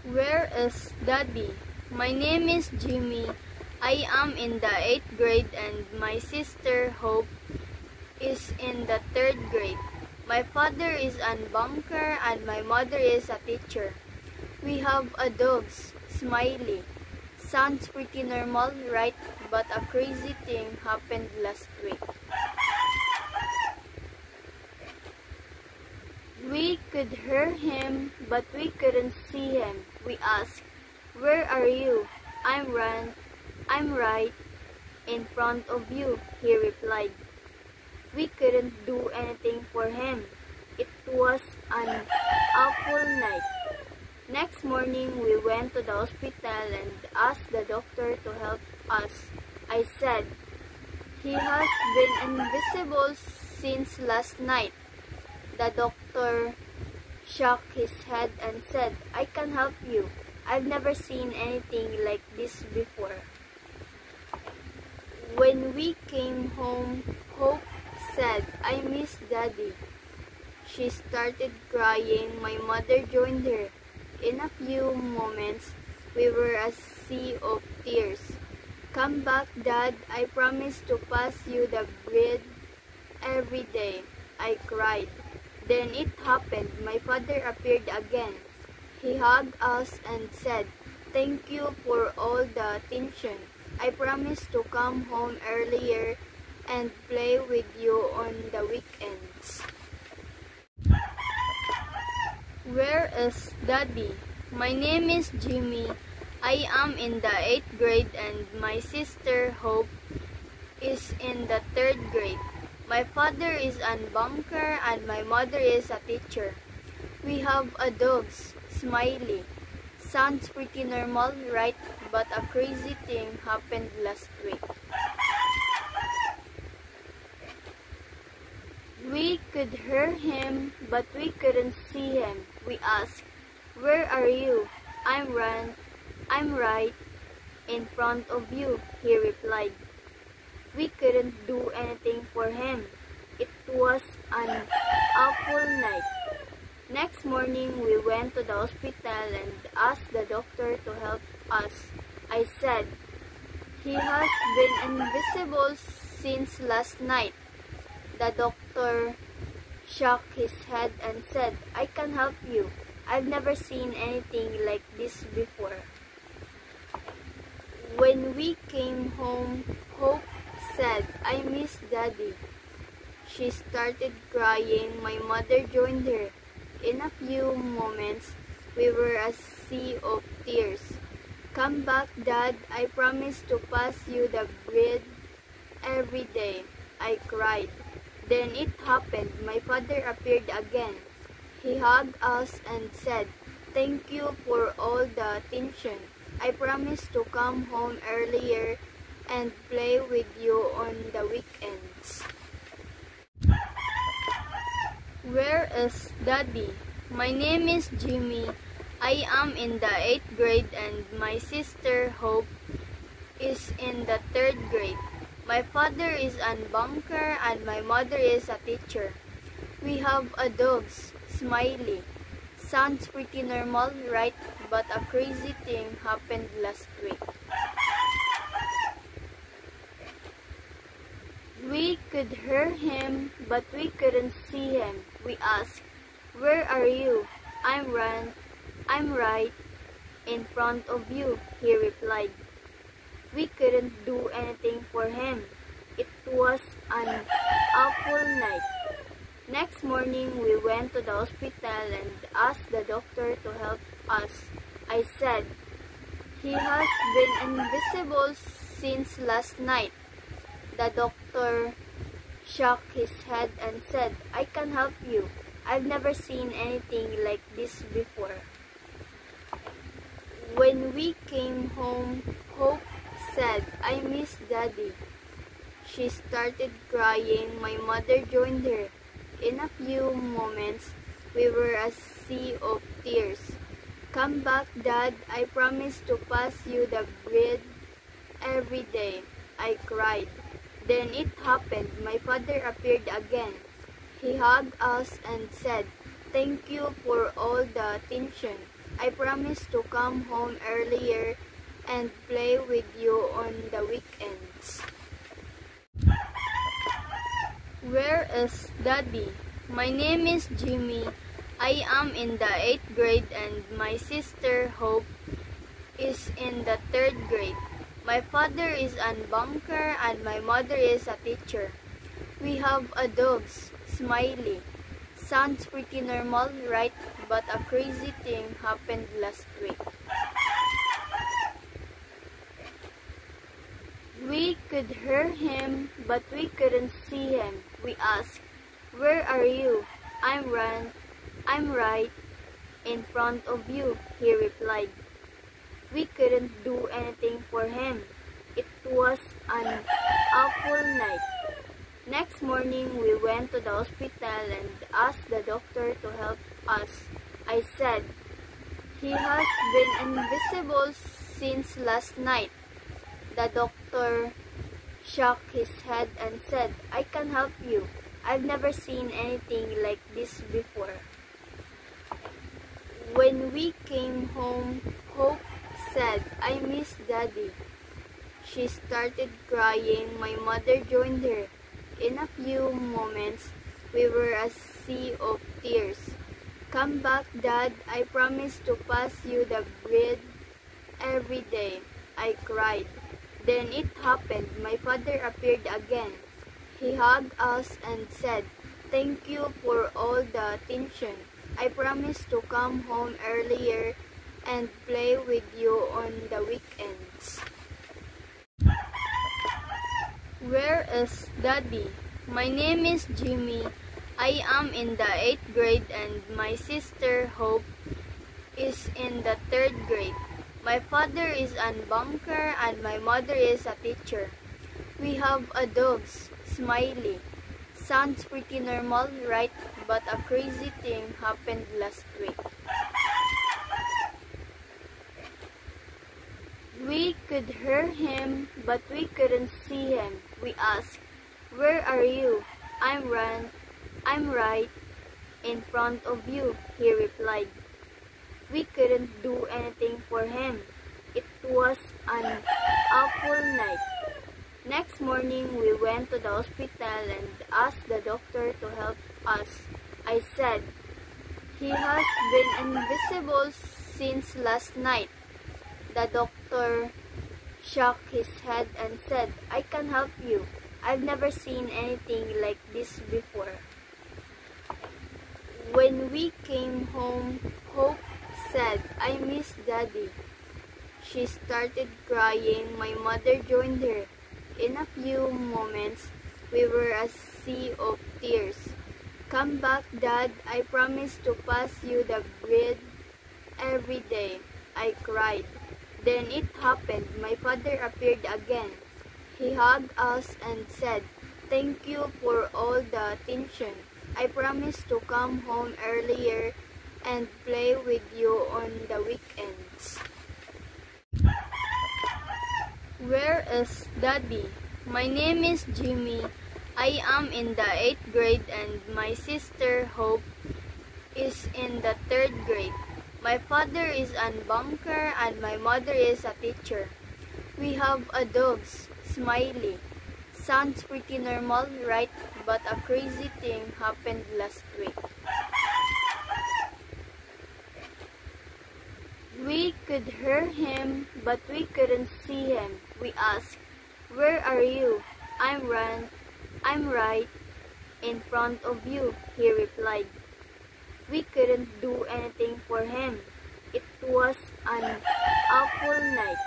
Where is Daddy? My name is Jimmy. I am in the 8th grade and my sister Hope is in the 3rd grade. My father is a banker and my mother is a teacher. We have a dog, Smiley. Sounds pretty normal, right? But a crazy thing happened last week. We could hear him, but we couldn't see him. We asked, "Where are you?" I'm right in front of you," he replied. We couldn't do anything for him. It was an awful night. Next morning, we went to the hospital and asked the doctor to help us. I said, "He has been invisible since last night." The doctor shook his head and said, "I can help you. I've never seen anything like this before." When we came home, Hope said, "I miss Daddy." She started crying. My mother joined her. In a few moments, we were a sea of tears. "Come back, Dad. I promise to pass you the bread every day," I cried. Then it happened. My father appeared again. He hugged us and said, "Thank you for all the attention. I promise to come home earlier and play with you on the weekends." Where is Daddy? My name is Jimmy. I am in the 8th grade and my sister Hope is in the 3rd grade. My father is a banker and my mother is a teacher. We have a dog, Smiley. Sounds pretty normal, right? But a crazy thing happened last week. We could hear him, but we couldn't see him. We asked, "Where are you?" I'm right in front of you," he replied. We couldn't do anything for him. It was an awful night. Next morning, we went to the hospital and asked the doctor to help us. I said, "He has been invisible since last night." The doctor shook his head and said, "I can help you. I've never seen anything like this before." When we came home, Hope said, "I miss Daddy." She started crying. My mother joined her. In a few moments, we were a sea of tears. "Come back, Dad. I promise to pass you the bread every day," I cried. Then it happened. My father appeared again. He hugged us and said, "Thank you for all the attention. I promise to come home earlier and play with you on the weekends." Where is Daddy? My name is Jimmy. I am in the 8th grade and my sister Hope is in the 3rd grade. My father is a banker and my mother is a teacher. We have a dog, Smiley. Sounds pretty normal, right? But a crazy thing happened last week. We could hear him, but we couldn't see him. We asked, "Where are you?" I'm right in front of you," he replied. We couldn't do anything for him. It was an awful night. Next morning, we went to the hospital and asked the doctor to help us. I said, "He has been invisible since last night." The doctor shook his head and said, "I can help you. I've never seen anything like this before." When we came home, Hope said, "I miss Daddy." She started crying. My mother joined her. In a few moments, we were a sea of tears. "Come back, Dad. I promise to pass you the bread every day," I cried. Then it happened. My father appeared again. He hugged us and said, "Thank you for all the attention. I promise to come home earlier and play with you on the weekends. Where is Daddy? My name is Jimmy. I am in the 8th grade and my sister Hope is in the 3rd grade. My father is a banker and my mother is a teacher. We have a dog, Smiley. Sounds pretty normal, right? But a crazy thing happened last week. We could hear him, but we couldn't see him. We asked, "Where are you?" I'm right in front of you," he replied. We couldn't do anything for him. It was an awful night. Next morning, we went to the hospital and asked the doctor to help us. I said, "He has been invisible since last night." The doctor shook his head and said, "I can help you. I've never seen anything like this before." When we came home, Hope said, "I miss Daddy." She started crying. My mother joined her. In a few moments, we were a sea of tears. "Come back, Dad. I promise to pass you the bread every day," I cried. Then it happened. My father appeared again. He hugged us and said, "Thank you for all the attention. I promise to come home earlier and play with you on the weekends." Where is Daddy? My name is Jimmy. I am in the 8th grade and my sister Hope is in the 3rd grade. My father is a banker and my mother is a teacher. We have a dog, Smiley. Sounds pretty normal, right? But a crazy thing happened last week. We could hear him, but we couldn't see him. We asked, "Where are you?" I'm right in front of you," he replied. We couldn't do anything for him. It was an awful night. Next morning, we went to the hospital and asked the doctor to help us. I said, "He has been invisible since last night." The doctor shook his head and said, "I can help you. I've never seen anything like this before." When we came home, Hope said, "I miss Daddy." She started crying. My mother joined her. In a few moments, we were a sea of tears. "Come back, Dad. I promise to pass you the bread every day," I cried. Then it happened. My father appeared again. He hugged us and said, "Thank you for all the attention. I promise to come home earlier and play with you on the weekends." Where is Daddy? My name is Jimmy. I am in the 8th grade and my sister Hope is in the 3rd grade. My father is a banker and my mother is a teacher. We have a dog, Smiley. Sounds pretty normal, right? But a crazy thing happened last week. We could hear him, but we couldn't see him. We asked, "Where are you?" I'm right in front of you," he replied. We couldn't do anything for him. It was an awful night.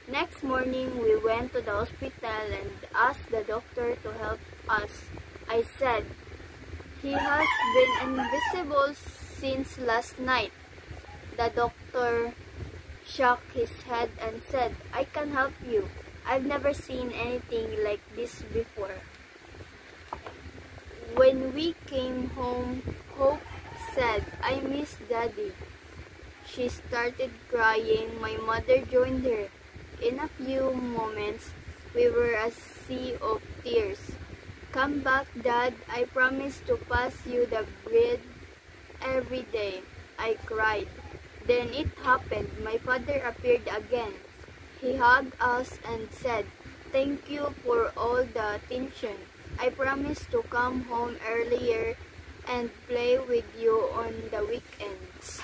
Next morning, we went to the hospital and asked the doctor to help us. I said, "He has been invisible since last night." The doctor shook his head and said, "I can help you. I've never seen anything like this before." When we came home, Hope said, "I miss Daddy." She started crying. My mother joined her. In a few moments, we were a sea of tears. "Come back, Dad. I promise to pass you the bread every day," I cried. Then it happened. My father appeared again. He hugged us and said, "Thank you for all the attention. I promise to come home earlier and play with you on the weekends."